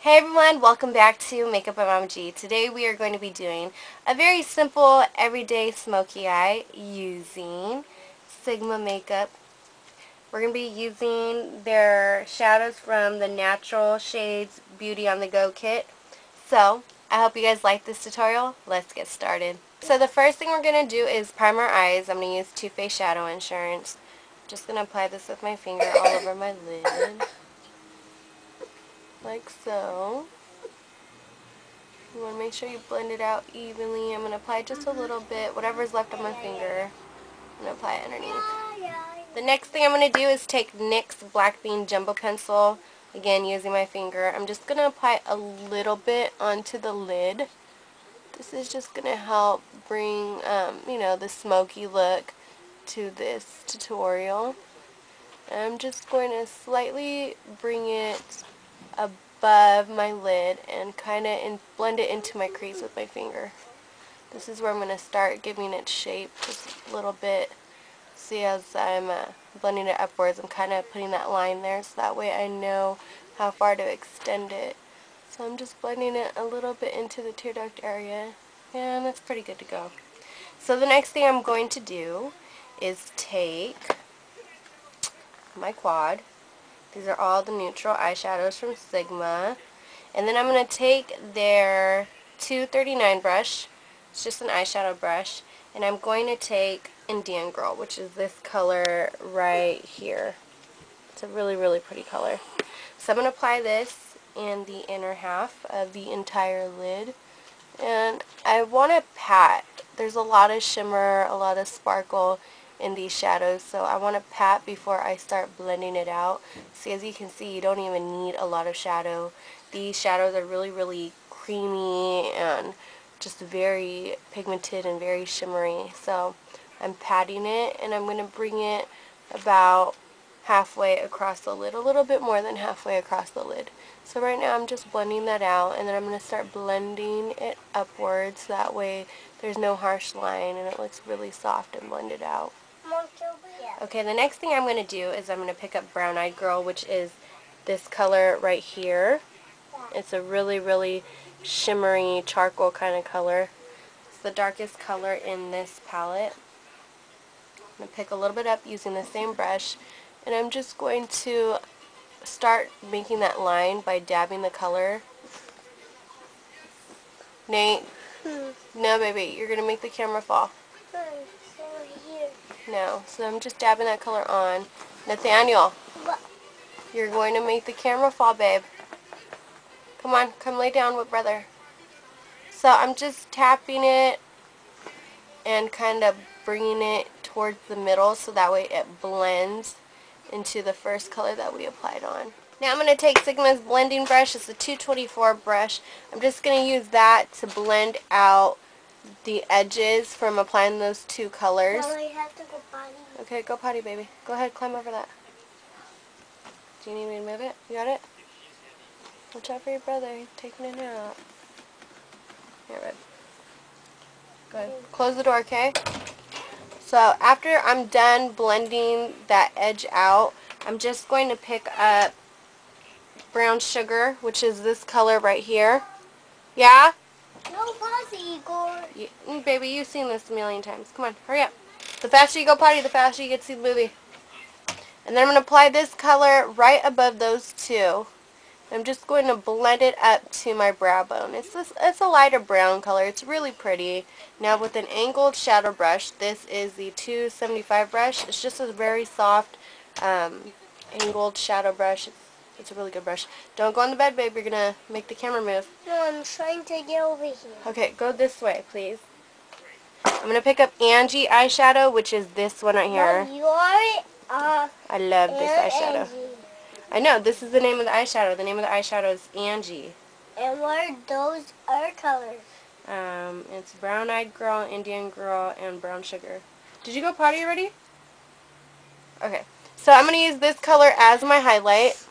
Hey everyone, welcome back to Makeup by Mama G. Today we are going to be doing a very simple everyday smoky eye using Sigma makeup. We're going to be using their shadows from the Natural Shades Beauty on the Go kit. So, I hope you guys like this tutorial. Let's get started. So the first thing we're going to do is prime our eyes. I'm going to use Too Faced Shadow Insurance. Just going to apply this with my finger all over my lid. Like so. You want to make sure you blend it out evenly. I'm going to apply just a little bit, whatever's left on my finger. I'm going to apply it underneath. The next thing I'm going to do is take NYX Black Bean Jumbo Pencil, again using my finger. I'm just going to apply a little bit onto the lid. This is just going to help bring, the smoky look to this tutorial. I'm just going to slightly bring it above my lid and kind of blend it into my crease with my finger. This is where I'm going to start giving it shape just a little bit. See, as I'm blending it upwards, I'm kind of putting that line there so that way I know how far to extend it. So I'm just blending it a little bit into the tear duct area, and that's pretty good to go. So the next thing I'm going to do is take my quad. These are all the neutral eyeshadows from Sigma. And then I'm going to take their 239 brush. It's just an eyeshadow brush. And I'm going to take Indian Girl, which is this color right here. It's a really, really pretty color. So I'm going to apply this in the inner half of the entire lid. And I want to pat. There's a lot of shimmer, a lot of sparkle in these shadows, so I want to pat before I start blending it out. See, as you can see, you don't even need a lot of shadow. These shadows are really, really creamy and just very pigmented and very shimmery. So I'm patting it, and I'm going to bring it about halfway across the lid, a little bit more than halfway across the lid. So right now I'm just blending that out, and then I'm going to start blending it upwards. That way there's no harsh line and it looks really soft and blended out. Okay, the next thing I'm going to do is I'm going to pick up Brown Eyed Girl, which is this color right here. It's a really, really shimmery charcoal kind of color. It's the darkest color in this palette. I'm going to pick a little bit up using the same brush, and I'm just going to start making that line by dabbing the color. Nate? No, baby, you're going to make the camera fall. No, so I'm just dabbing that color on. Nathaniel, you're going to make the camera fall, babe. Come on, come lay down with brother. So I'm just tapping it and kind of bringing it towards the middle so that way it blends into the first color that we applied on. Now I'm going to take Sigma's blending brush. It's a 224 brush. I'm just going to use that to blend out the edges from applying those two colors. Mom, I have to go potty. Okay, go potty, baby. Go ahead, climb over that. Do you need me to move it? You got it? Watch out for your brother. He's taking a nap. Here, babe. Go ahead. Close the door, okay? So after I'm done blending that edge out, I'm just going to pick up Brown Sugar, which is this color right here. Yeah? No potty, Igor. Baby, you've seen this a million times. Come on, hurry up. The faster you go potty, the faster you get to see the movie. And then I'm going to apply this color right above those two. I'm just going to blend it up to my brow bone. It's a lighter brown color. It's really pretty. Now with an angled shadow brush, this is the 275 brush. It's just a very soft angled shadow brush. It's a really good brush. Don't go on the bed, babe. You're going to make the camera move. No, I'm trying to get over here. Okay, go this way, please. I'm going to pick up Angie eyeshadow, which is this one right here. Mom, you are I love this eyeshadow. Angie. I know, this is the name of the eyeshadow. The name of the eyeshadow is Angie. And what are those other colors? It's Brown Eyed Girl, Indian Girl, and Brown Sugar. Did you go potty already? Okay. So I'm going to use this color as my highlight.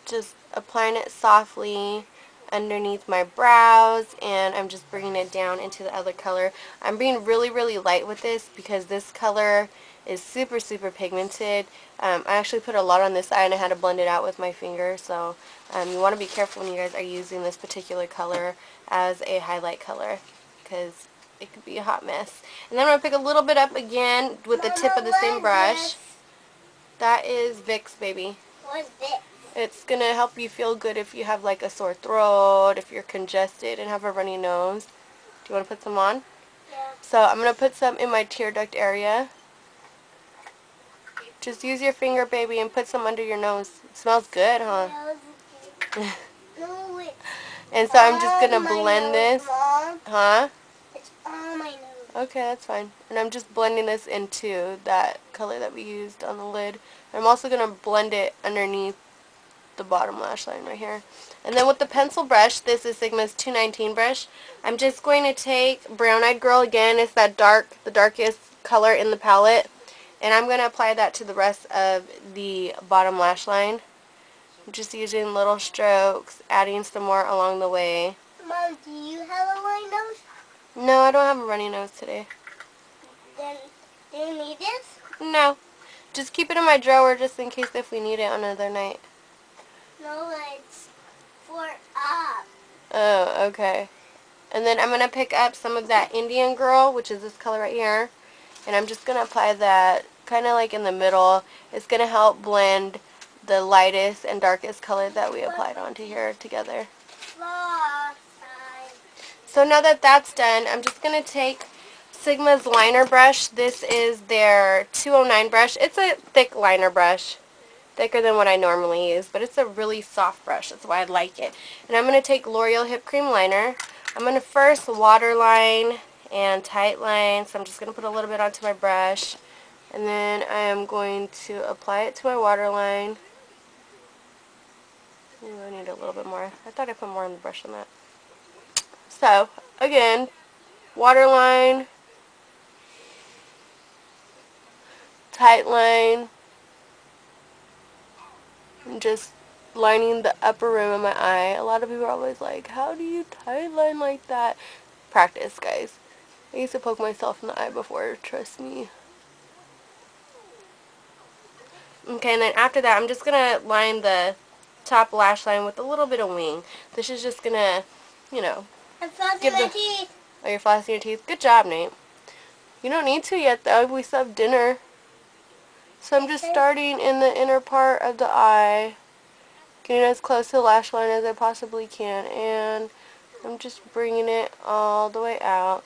Just applying it softly underneath my brows, and I'm just bringing it down into the other color. I'm being really, really light with this because this color is super, super pigmented. I actually put a lot on this eye and I had to blend it out with my finger, so you want to be careful when you guys are using this particular color as a highlight color because it could be a hot mess. And then I'm going to pick a little bit up again with the tip of the same brush. That is Vicks, baby. What's this? It's going to help you feel good if you have like a sore throat, if you're congested and have a runny nose. Do you want to put some on? Yeah. So I'm going to put some in my tear duct area. Just use your finger, baby, and put some under your nose. It smells good, huh? No, it's And so I'm just going to on my blend nose, this. Mom. Huh? It's on my nose. Okay, that's fine. And I'm just blending this into that color that we used on the lid. I'm also going to blend it underneath the bottom lash line right here. And then with the pencil brush, this is Sigma's 219 brush, I'm just going to take Brown Eyed Girl again. It's that the darkest color in the palette. And I'm going to apply that to the rest of the bottom lash line. I'm just using little strokes, adding some more along the way. Mom, do you have a white nose? No, I don't have a runny nose today. Then do you need this? No. Just keep it in my drawer just in case if we need it on another night. No, it's for up. Oh, okay. And then I'm going to pick up some of that Indian Girl, which is this color right here. And I'm just going to apply that kind of like in the middle. It's going to help blend the lightest and darkest color that we applied onto here together. So now that that's done, I'm just going to take Sigma's liner brush. This is their 209 brush. It's a thick liner brush. Thicker than what I normally use, but it's a really soft brush. That's why I like it. And I'm going to take L'Oreal Hip Cream Liner. I'm going to first waterline and tightline. So I'm just going to put a little bit onto my brush. And then I am going to apply it to my waterline. Ooh, I need a little bit more. I thought I put more on the brush than that. So, again, waterline, tightline, and just lining the upper rim of my eye. A lot of people are always like, how do you tightline like that? Practice, guys. I used to poke myself in the eye before, trust me. Okay, and then after that, I'm just going to line the top lash line with a little bit of wing. This is just going to, you know, I'm flossing my teeth. Oh, you're flossing your teeth? Good job, Nate. You don't need to yet, though. We still have dinner. So I'm just starting in the inner part of the eye, getting as close to the lash line as I possibly can, and I'm just bringing it all the way out.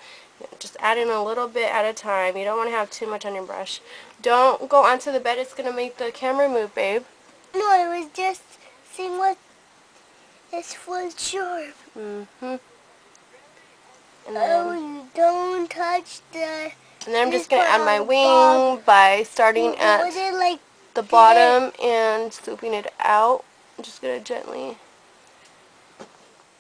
Just adding a little bit at a time. You don't want to have too much on your brush. Don't go onto the bed. It's going to make the camera move, babe. No, I was just seeing what this was sharp. Mm-hmm. And Oh, you don't touch the... And then I'm just going to add my wing by starting at like the bottom and swooping it out. I'm just going to gently...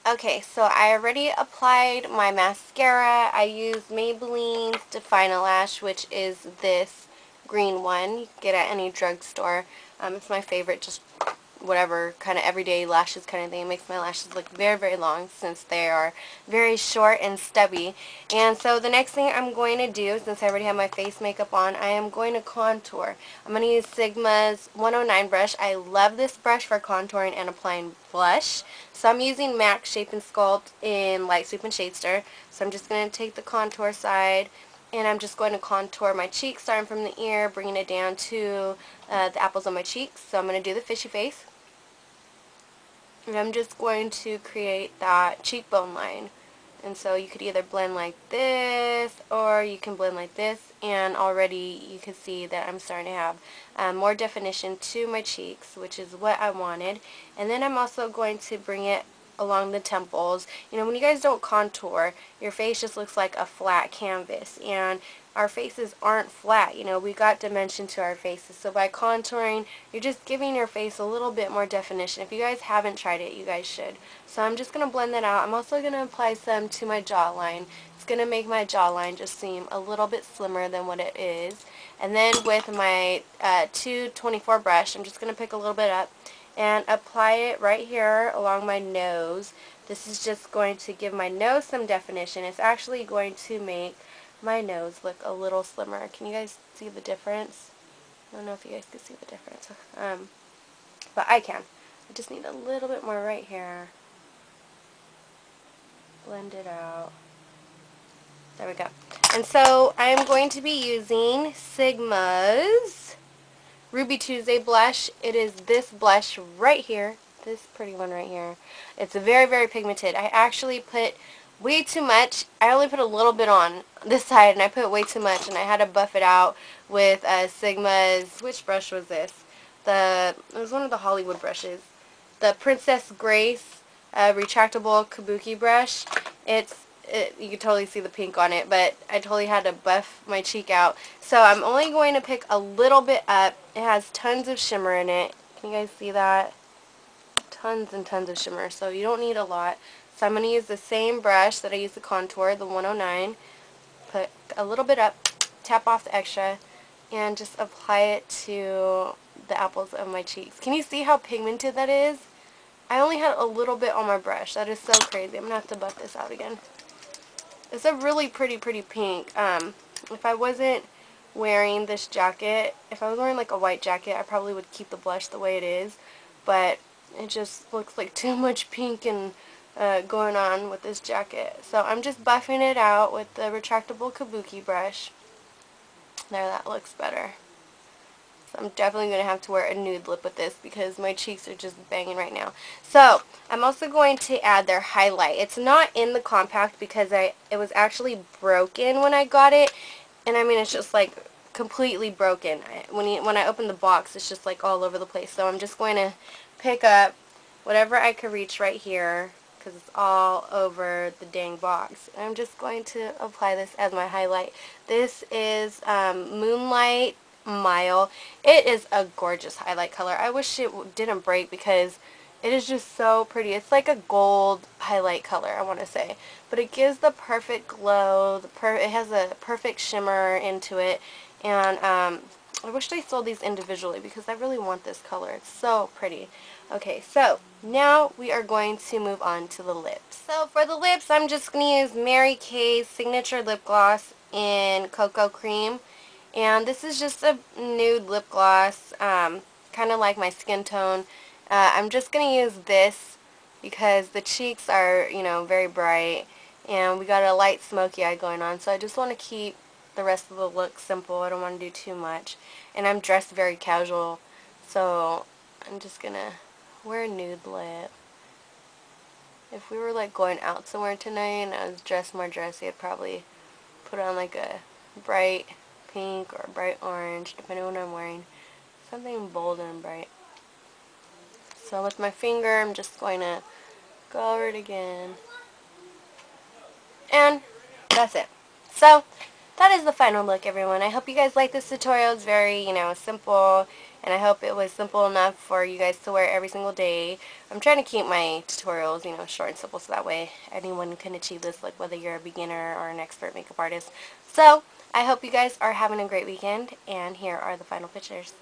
Okay, so I already applied my mascara. I used Maybelline's Define a Lash, which is this green one. You can get at any drugstore. It's my favorite, just whatever kind of everyday lashes kind of thing. It makes my lashes look very, very long since they are very short and stubby. And so the next thing I'm going to do, since I already have my face makeup on, I am going to contour. I'm going to use Sigma's 109 brush. I love this brush for contouring and applying blush. So I'm using MAC Shape and Sculpt in Light Sweep and Shade Stir. So I'm just going to take the contour side, and I'm just going to contour my cheeks, starting from the ear, bringing it down to the apples on my cheeks. So I'm going to do the fishy face. And I'm just going to create that cheekbone line. And so you could either blend like this, or you can blend like this, and already you can see that I'm starting to have more definition to my cheeks, which is what I wanted. And then I'm also going to bring it along the temples. You know, when you guys don't contour, your face just looks like a flat canvas, and our faces aren't flat. You know, we got dimension to our faces. So by contouring, you're just giving your face a little bit more definition. If you guys haven't tried it, you guys should. So I'm just going to blend that out. I'm also going to apply some to my jawline. It's going to make my jawline just seem a little bit slimmer than what it is. And then with my 224 brush, I'm just going to pick a little bit up and apply it right here along my nose. This is just going to give my nose some definition. It's actually going to make my nose look a little slimmer. Can you guys see the difference? I don't know if you guys can see the difference. But I can. I just need a little bit more right here. Blend it out. There we go. And so I'm going to be using Sigma's Ruby Tuesday blush. It is this blush right here. This pretty one right here. It's very, very pigmented. I actually put way too much. I only put a little bit on this side, and I put way too much, and I had to buff it out with Sigma's, which brush was this? It was one of the Hollywood brushes. The Princess Grace retractable kabuki brush. You can totally see the pink on it, but I totally had to buff my cheek out. So I'm only going to pick a little bit up. It has tons of shimmer in it. Can you guys see that? Tons and tons of shimmer, so you don't need a lot. So I'm going to use the same brush that I used to contour, the 109. Put a little bit up, tap off the extra, and just apply it to the apples of my cheeks. Can you see how pigmented that is? I only had a little bit on my brush. That is so crazy. I'm going to have to buff this out again. It's a really pretty pink. If I wasn't wearing this jacket, if I was wearing like a white jacket, I probably would keep the blush the way it is. But it just looks like too much pink and going on with this jacket. So I'm just buffing it out with the retractable kabuki brush. There, that looks better. So I'm definitely going to have to wear a nude lip with this because my cheeks are just banging right now. So I'm also going to add their highlight. It's not in the compact because it was actually broken when I got it. And I mean, it's just like completely broken. When I open the box, it's just like all over the place. So I'm just going to pick up whatever I could reach right here because it's all over the dang box. And I'm just going to apply this as my highlight. This is Moonlight Mile. It is a gorgeous highlight color. I wish it didn't break because it is just so pretty. It's like a gold highlight color, I want to say. But it gives the perfect glow. It has a perfect shimmer into it. And I wish they sold these individually because I really want this color. It's so pretty. Okay, so now we are going to move on to the lips. So for the lips, I'm just going to use Mary Kay's Signature Lip Gloss in Cocoa Cream. And this is just a nude lip gloss, kind of like my skin tone. I'm just going to use this because the cheeks are, you know, very bright. And we got a light smoky eye going on. So I just want to keep the rest of the look simple. I don't want to do too much. And I'm dressed very casual. So I'm just going to wear a nude lip. If we were like going out somewhere tonight and I was dressed more dressy, I'd probably put on like a bright pink or bright orange, depending on what I'm wearing. Something bold and bright. So with my finger, I'm just going to go over it again. And that's it. So that is the final look, everyone. I hope you guys like this tutorial. It's very, you know, simple. And I hope it was simple enough for you guys to wear every single day. I'm trying to keep my tutorials, you know, short and simple so that way anyone can achieve this, like whether you're a beginner or an expert makeup artist. So I hope you guys are having a great weekend, and here are the final pictures.